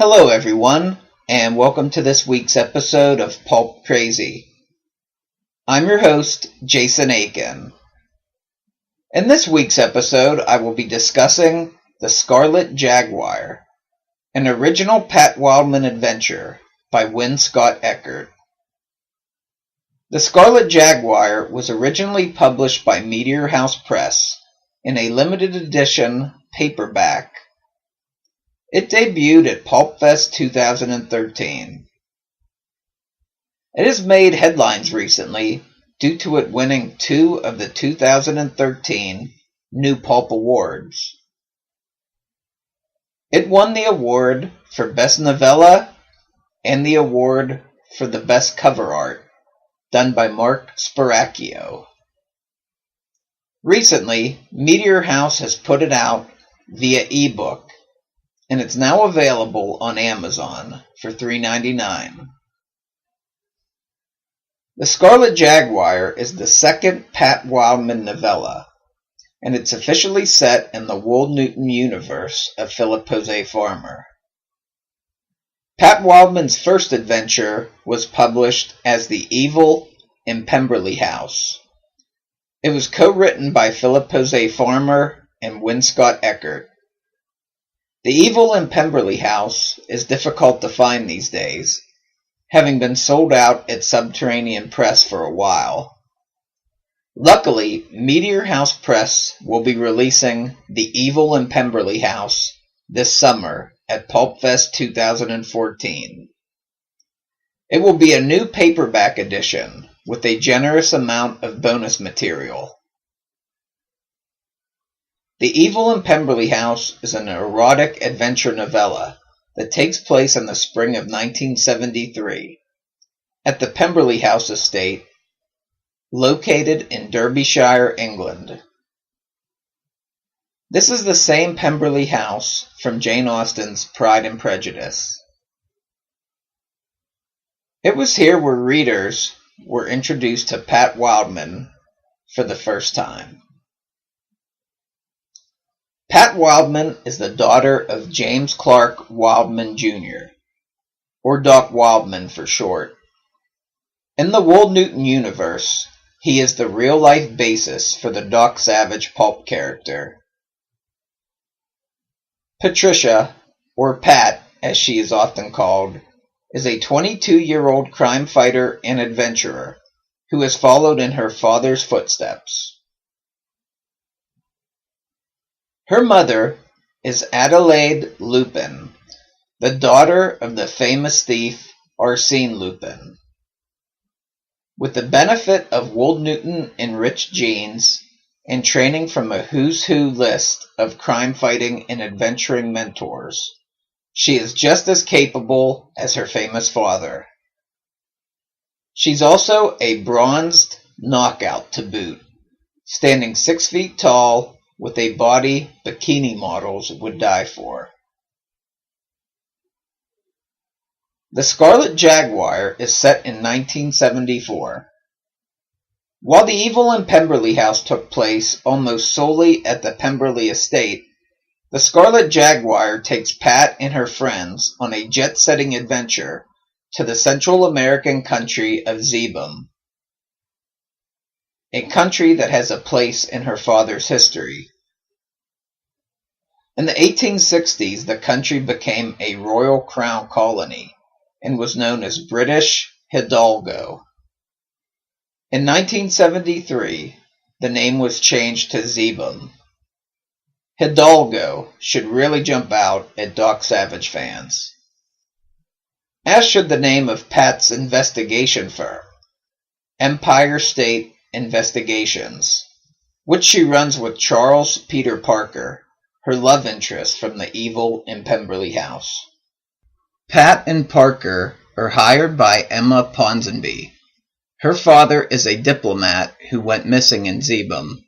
Hello everyone, and welcome to this week's episode of Pulp Crazy. I'm your host, Jason Eckert. In this week's episode, I will be discussing The Scarlet Jaguar, an original Pat Wildman adventure by Scott Eckert. The Scarlet Jaguar was originally published by Meteor House Press in a limited edition paperback. It debuted at Pulp Fest 2013. It has made headlines recently due to it winning 2 of the 2013 New Pulp Awards. It won the award for Best Novella and the award for the Best Cover Art, done by Mark Spiracchio. Recently, Meteor House has put it out via ebook, and it's now available on Amazon for $3.99. The Scarlet Jaguar is the second Pat Wildman novella, and it's officially set in the Wold Newton universe of Philip Jose Farmer. Pat Wildman's first adventure was published as The Evil in Pemberley House. It was co-written by Philip Jose Farmer and Scott Eckert. The Evil in Pemberley House is difficult to find these days, having been sold out at Subterranean Press for a while. Luckily, Meteor House Press will be releasing The Evil in Pemberley House this summer at Pulp Fest 2014. It will be a new paperback edition with a generous amount of bonus material. The Evil in Pemberley House is an erotic adventure novella that takes place in the spring of 1973 at the Pemberley House estate located in Derbyshire, England. This is the same Pemberley House from Jane Austen's Pride and Prejudice. It was here where readers were introduced to Pat Wildman for the first time. Pat Wildman is the daughter of James Clark Wildman Jr., or Doc Wildman for short. In the Wold Newton universe, he is the real-life basis for the Doc Savage pulp character. Patricia, or Pat as she is often called, is a 22-year-old crime fighter and adventurer who has followed in her father's footsteps. Her mother is Adelaide Lupin, the daughter of the famous thief Arsène Lupin. With the benefit of Wold Newton enriched genes and training from a who's who list of crime-fighting and adventuring mentors, she is just as capable as her famous father. She's also a bronzed knockout to boot, standing 6 feet tall with a body bikini models would die for. The Scarlet Jaguar is set in 1974. While The Evil in Pemberley House took place almost solely at the Pemberley estate, The Scarlet Jaguar takes Pat and her friends on a jet-setting adventure to the Central American country of Zeebrugge, a country that has a place in her father's history. In the 1860s, the country became a royal crown colony and was known as British Hidalgo. In 1973, the name was changed to Zeebrugge. Hidalgo should really jump out at Doc Savage fans. As should the name of Pat's investigation firm, Empire State Investigations, which she runs with Charles Peter Parker, her love interest from The Evil in Pemberley House. Pat and Parker are hired by Emma Ponsonby. Her father is a diplomat who went missing in Zeebrugge.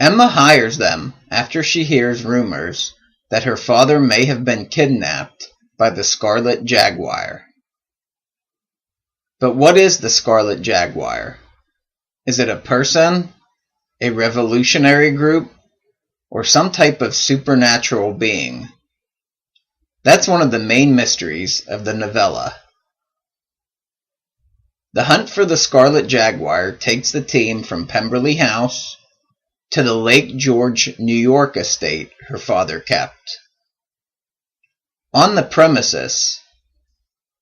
Emma hires them after she hears rumors that her father may have been kidnapped by the Scarlet Jaguar. But what is the Scarlet Jaguar? Is it a person, a revolutionary group, or some type of supernatural being? That's one of the main mysteries of the novella. The hunt for the Scarlet Jaguar takes the team from Pemberley House to the Lake George, New York estate her father kept. On the premises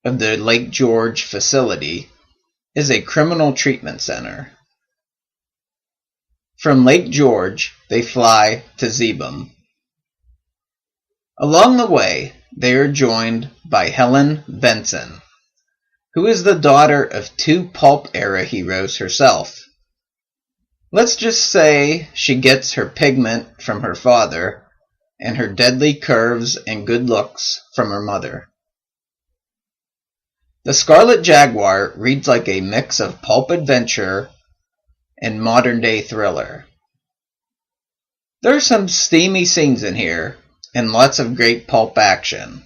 of the Lake George facility is a criminal treatment center. From Lake George, they fly to Zeebrugge. Along the way, they are joined by Helen Benson, who is the daughter of two Pulp-era heroes herself. Let's just say she gets her pigment from her father and her deadly curves and good looks from her mother. The Scarlet Jaguar reads like a mix of pulp adventure and modern-day thriller. There are some steamy scenes in here and lots of great pulp action.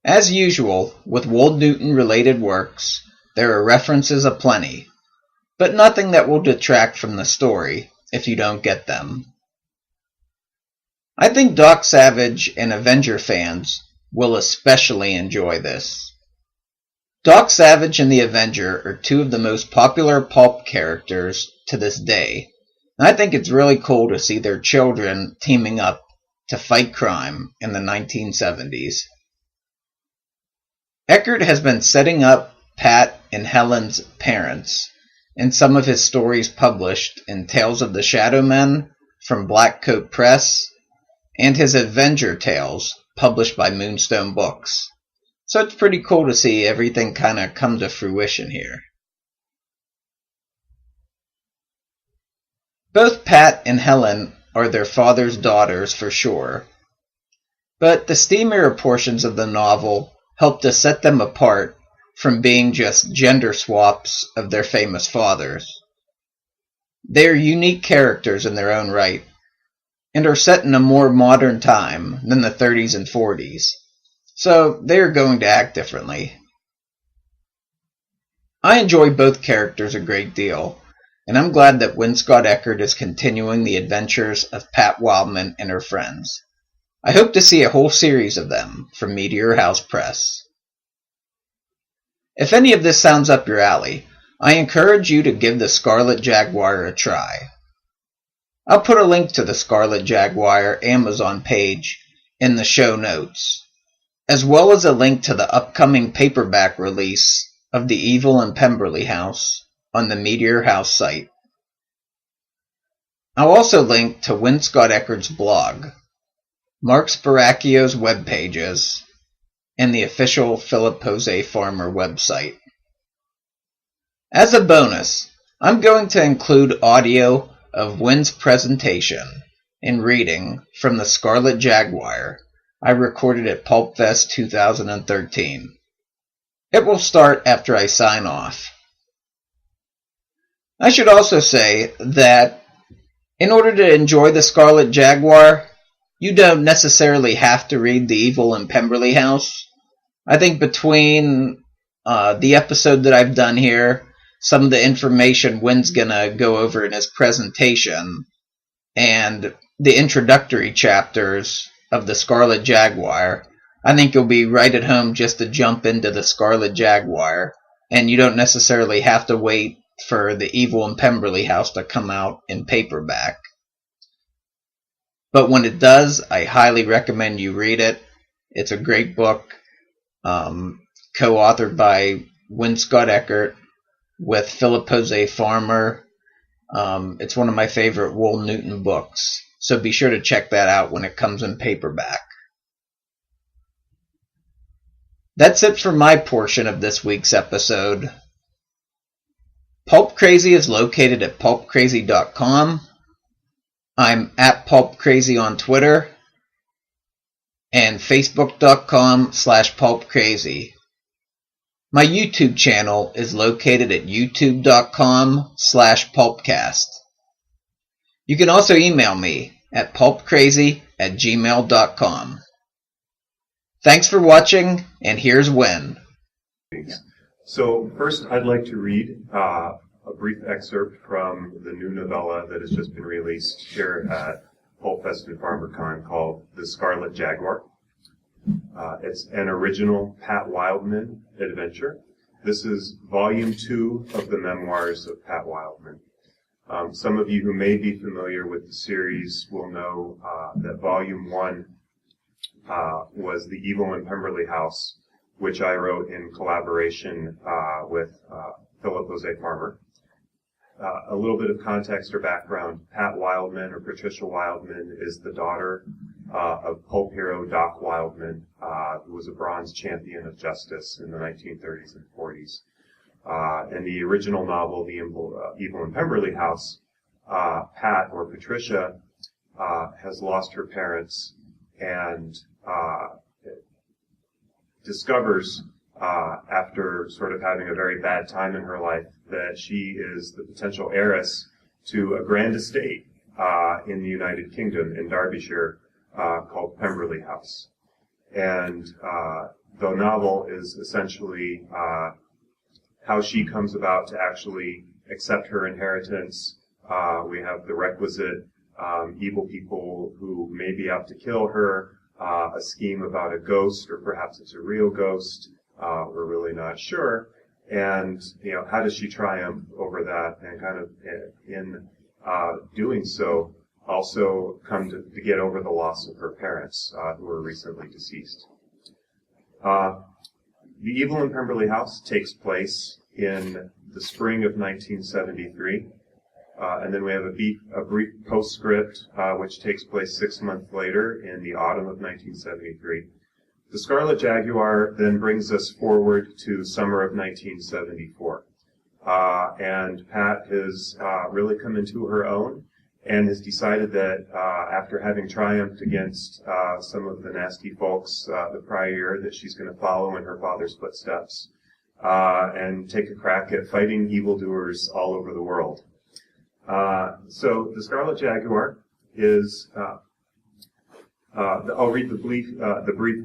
As usual, with Wold Newton-related works, there are references aplenty, but nothing that will detract from the story if you don't get them. I think Doc Savage and Avenger fans will especially enjoy this. Doc Savage and the Avenger are two of the most popular pulp characters to this day, and I think it's really cool to see their children teaming up to fight crime in the 1970s. Eckert has been setting up Pat and Helen's parents in some of his stories published in Tales of the Shadow Men from Black Coat Press and his Avenger Tales published by Moonstone Books. So it's pretty cool to see everything kind of come to fruition here. Both Pat and Helen are their father's daughters for sure, but the steamier portions of the novel help to set them apart from being just gender swaps of their famous fathers. They are unique characters in their own right, and are set in a more modern time than the 30s and 40s, so they are going to act differently. I enjoy both characters a great deal, and I'm glad that Winscott Eckert is continuing the adventures of Pat Wildman and her friends. I hope to see a whole series of them from Meteor House Press. If any of this sounds up your alley, I encourage you to give the Scarlet Jaguar a try. I'll put a link to the Scarlet Jaguar Amazon page in the show notes, as well as a link to the upcoming paperback release of The Evil in Pemberley House on the Meteor House site. I'll also link to Winscott Eckert's blog, Mark Sparaccio's web pages, and the official Philip Jose Farmer website. As a bonus, I'm going to include audio of Win's presentation and reading from the Scarlet Jaguar I recorded at Pulp Fest 2013. It will start after I sign off. I should also say that in order to enjoy the Scarlet Jaguar, you don't necessarily have to read The Evil in Pemberley House. I think between the episode that I've done here, some of the information Win's gonna go over in his presentation, and the introductory chapters of the Scarlet Jaguar, I think you'll be right at home just to jump into the Scarlet Jaguar, and you don't necessarily have to wait for The Evil in Pemberley House to come out in paperback. But when it does, I highly recommend you read it. It's a great book, co-authored by Winscott Eckert with Philip Jose Farmer. It's one of my favorite Wold Newton books, so be sure to check that out when it comes in paperback. That's it for my portion of this week's episode. Pulp Crazy is located at pulpcrazy.com. I'm at Pulp Crazy on Twitter and facebook.com/pulpcrazy. My YouTube channel is located at youtube.com/pulpcast. You can also email me at pulpcrazy@gmail.com. Thanks for watching, and here's Win. So first, I'd like to read a brief excerpt from the new novella that has just been released here at Pulp Fest and FarmerCon called The Scarlet Jaguar. It's an original Pat Wildman adventure. This is volume 2 of the memoirs of Pat Wildman. Some of you who may be familiar with the series will know that volume 1 was The Evil in Pemberley House, which I wrote in collaboration with Philip Jose Farmer. A little bit of context or background. Pat Wildman, or Patricia Wildman, is the daughter of Pulp hero Doc Wildman, who was a bronze champion of justice in the 1930s and 40s. In the original novel, The Evil in Pemberley House, Pat, or Patricia, has lost her parents and discovers, after sort of having a very bad time in her life, that she is the potential heiress to a grand estate in the United Kingdom, in Derbyshire, called Pemberley House. And the novel is essentially how she comes about to actually accept her inheritance. We have the requisite evil people who may be out to kill her, a scheme about a ghost, or perhaps it's a real ghost. We're really not sure. And, how does she triumph over that, and kind of in doing so also come to get over the loss of her parents, who were recently deceased. The Evil in Pemberley House takes place in the spring of 1973. And then we have a brief postscript, which takes place 6 months later in the autumn of 1973. The Scarlet Jaguar then brings us forward to summer of 1974. And Pat has really come into her own and has decided that after having triumphed against some of the nasty folks the prior year, that she's going to follow in her father's footsteps and take a crack at fighting evildoers all over the world. So the Scarlet Jaguar is, I'll read the brief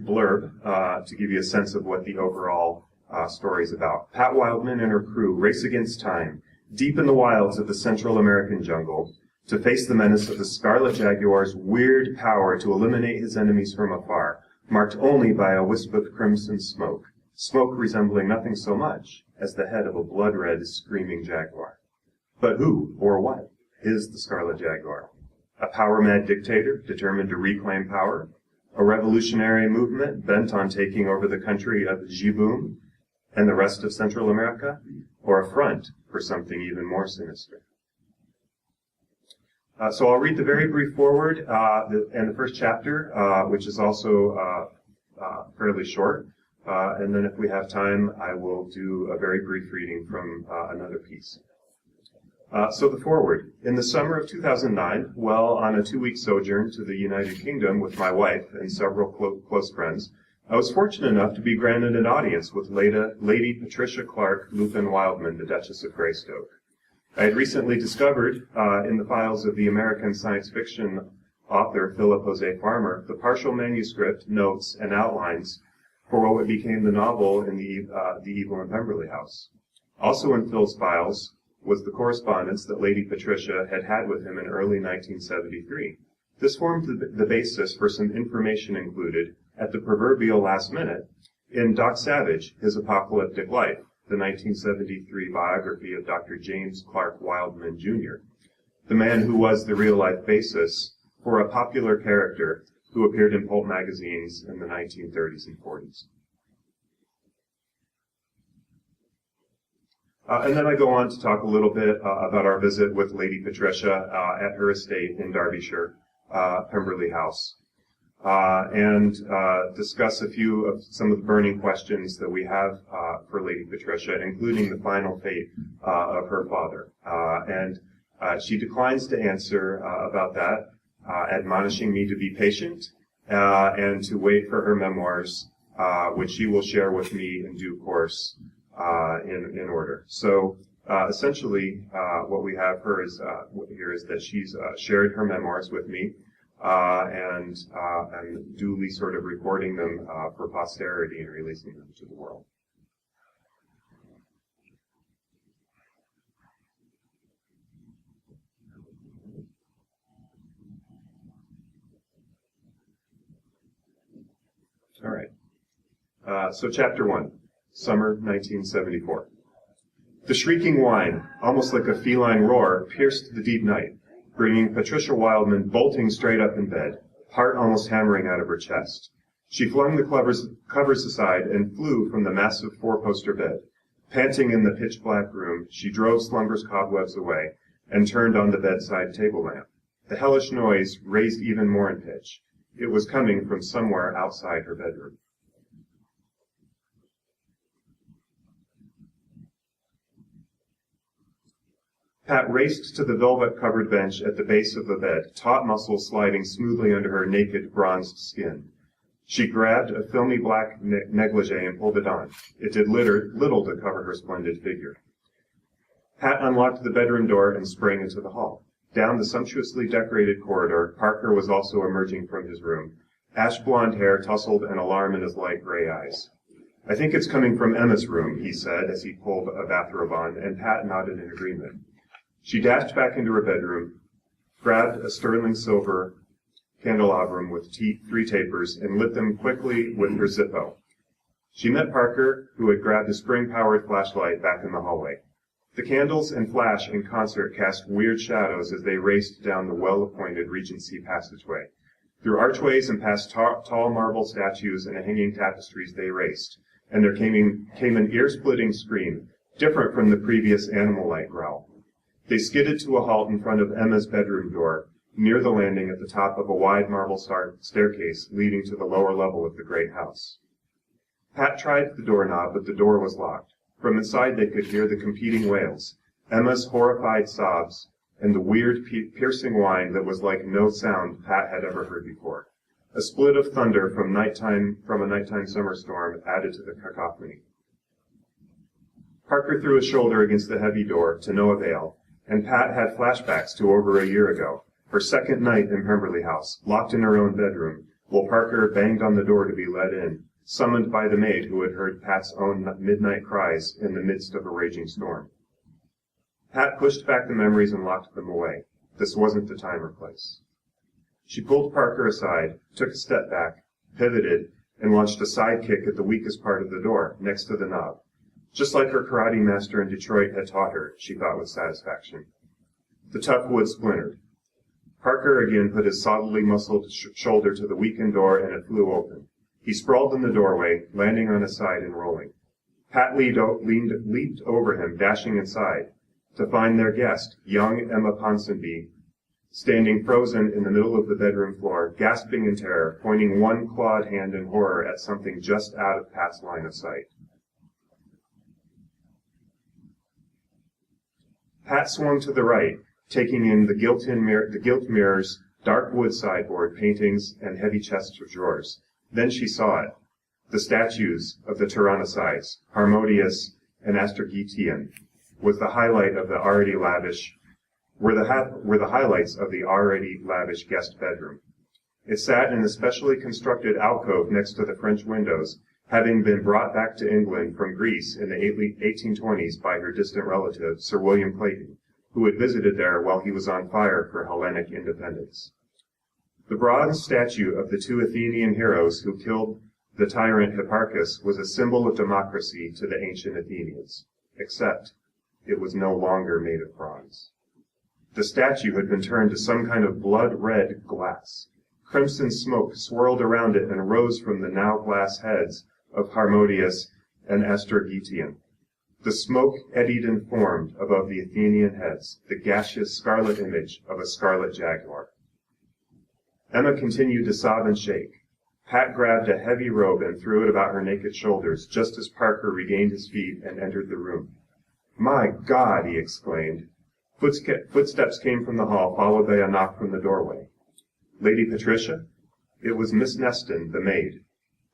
blurb to give you a sense of what the overall story is about. Pat Wildman and her crew race against time, deep in the wilds of the Central American jungle, to face the menace of the Scarlet Jaguar's weird power to eliminate his enemies from afar, marked only by a wisp of crimson smoke, smoke resembling nothing so much as the head of a blood-red, screaming jaguar. But who, or what, is the Scarlet Jaguar? A power-mad dictator determined to reclaim power? A revolutionary movement bent on taking over the country of Jiboom and the rest of Central America? Or a front for something even more sinister? So I'll read the very brief foreword and the first chapter, which is also fairly short. And then if we have time, I will do a very brief reading from another piece. So the foreword. In the summer of 2009, while on a 2-week sojourn to the United Kingdom with my wife and several close friends, I was fortunate enough to be granted an audience with Lady Patricia Clark Lupin Wildman, the Duchess of Greystoke. I had recently discovered in the files of the American science fiction author Philip Jose Farmer the partial manuscript, notes, and outlines for what became the novel in the Evil in Pemberley House. Also in Phil's files was the correspondence that Lady Patricia had had with him in early 1973. This formed the basis for some information included, at the proverbial last minute, in Doc Savage, His Apocalyptic Life, the 1973 biography of Dr. James Clark Wildman, Jr., the man who was the real-life basis for a popular character who appeared in pulp magazines in the 1930s and 40s. And then I go on to talk a little bit about our visit with Lady Patricia at her estate in Derbyshire, Pemberley House, and discuss some of the burning questions that we have for Lady Patricia, including the final fate of her father. And she declines to answer about that, admonishing me to be patient and to wait for her memoirs, which she will share with me in due course. In order. So essentially, what we have here is that she's shared her memoirs with me, and I'm duly sort of recording them for posterity and releasing them to the world. All right. So Chapter 1, Summer 1974. The shrieking whine, almost like a feline roar, pierced the deep night, bringing Patricia Wildman bolting straight up in bed, heart almost hammering out of her chest. She flung the covers aside and flew from the massive four-poster bed. Panting in the pitch-black room, she drove slumber's cobwebs away and turned on the bedside table lamp. The hellish noise raised even more in pitch. It was coming from somewhere outside her bedroom. Pat raced to the velvet-covered bench at the base of the bed, taut muscles sliding smoothly under her naked, bronzed skin. She grabbed a filmy black negligee and pulled it on. It did little to cover her splendid figure. Pat unlocked the bedroom door and sprang into the hall. Down the sumptuously decorated corridor, Parker was also emerging from his room, ash-blonde hair tousled and alarm in his light gray eyes. "I think it's coming from Emma's room," he said as he pulled a bathrobe on, and Pat nodded in agreement. She dashed back into her bedroom, grabbed a sterling silver candelabrum with 3 tapers, and lit them quickly with her Zippo. She met Parker, who had grabbed a spring-powered flashlight back in the hallway. The candles and flash in concert cast weird shadows as they raced down the well-appointed Regency passageway. Through archways and past tall marble statues and hanging tapestries they raced, and there came an ear-splitting scream, different from the previous animal-like growl. They skidded to a halt in front of Emma's bedroom door, near the landing at the top of a wide marble staircase leading to the lower level of the great house. Pat tried the doorknob, but the door was locked. From inside they could hear the competing wails, Emma's horrified sobs, and the weird, piercing whine that was like no sound Pat had ever heard before. A split of thunder from a nighttime summer storm added to the cacophony. Parker threw his shoulder against the heavy door, to no avail, and Pat had flashbacks to over a year ago, her second night in Pemberley House, locked in her own bedroom, while Parker banged on the door to be let in, summoned by the maid who had heard Pat's own midnight cries in the midst of a raging storm. Pat pushed back the memories and locked them away. This wasn't the time or place. She pulled Parker aside, took a step back, pivoted, and launched a side kick at the weakest part of the door, next to the knob. Just like her karate master in Detroit had taught her, she thought with satisfaction. The tough wood splintered. Parker again put his solidly muscled shoulder to the weakened door, and it flew open. He sprawled in the doorway, landing on his side and rolling. Pat leaped over him, dashing inside, to find their guest, young Emma Ponsonby, standing frozen in the middle of the bedroom floor, gasping in terror, pointing one clawed hand in horror at something just out of Pat's line of sight. Pat swung to the right, taking in the gilt mirrors, dark wood sideboard paintings, and heavy chests of drawers. Then she saw it. The statues of the Tyrannosides, Harmodius and Astergetian, were the highlights of the already lavish guest bedroom. It sat in a specially constructed alcove next to the French windows, having been brought back to England from Greece in the 1820s by her distant relative, Sir William Clayton, who had visited there while he was on fire for Hellenic independence. The bronze statue of the 2 Athenian heroes who killed the tyrant Hipparchus was a symbol of democracy to the ancient Athenians, except it was no longer made of bronze. The statue had been turned to some kind of blood-red glass. Crimson smoke swirled around it and rose from the now glass heads of Harmodius and Astergetian. The smoke eddied and formed above the Athenian heads, the gaseous scarlet image of a scarlet jaguar. Emma continued to sob and shake. Pat grabbed a heavy robe and threw it about her naked shoulders, just as Parker regained his feet and entered the room. "My God!" he exclaimed. Footsteps came from the hall, followed by a knock from the doorway. "Lady Patricia?" It was Miss Neston, the maid.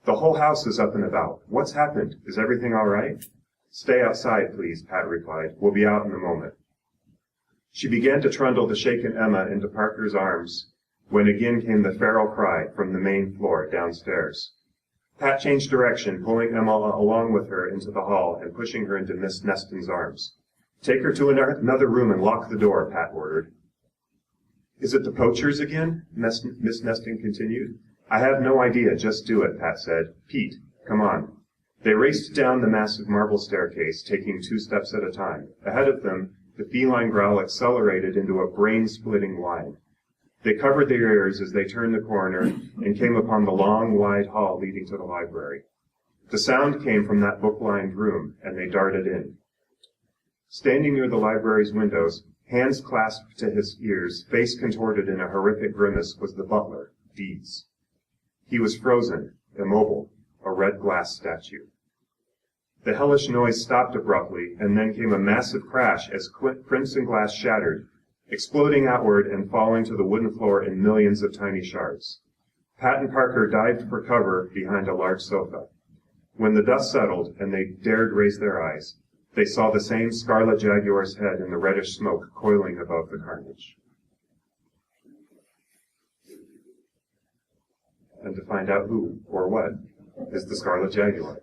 "The whole house is up and about. What's happened? Is everything all right?" "Stay outside, please," Pat replied. "We'll be out in a moment." She began to trundle the shaken Emma into Parker's arms, when again came the feral cry from the main floor downstairs. Pat changed direction, pulling Emma along with her into the hall and pushing her into Miss Neston's arms. "Take her to another room and lock the door," Pat ordered. "Is it the poachers again?" Miss Neston continued. "I have no idea. Just do it," Pat said. "Pete, come on." They raced down the massive marble staircase, taking 2 steps at a time. Ahead of them, the feline growl accelerated into a brain-splitting whine. They covered their ears as they turned the corner and came upon the long, wide hall leading to the library. The sound came from that book-lined room, and they darted in. Standing near the library's windows, hands clasped to his ears, face contorted in a horrific grimace, was the butler, Deeds. He was frozen, immobile, a red glass statue. The hellish noise stopped abruptly, and then came a massive crash as crimson glass shattered, exploding outward and falling to the wooden floor in millions of tiny shards. Pat and Parker dived for cover behind a large sofa. When the dust settled and they dared raise their eyes, they saw the same Scarlet Jaguar's head in the reddish smoke coiling above the carnage. And to find out who or what is the Scarlet Jaguar.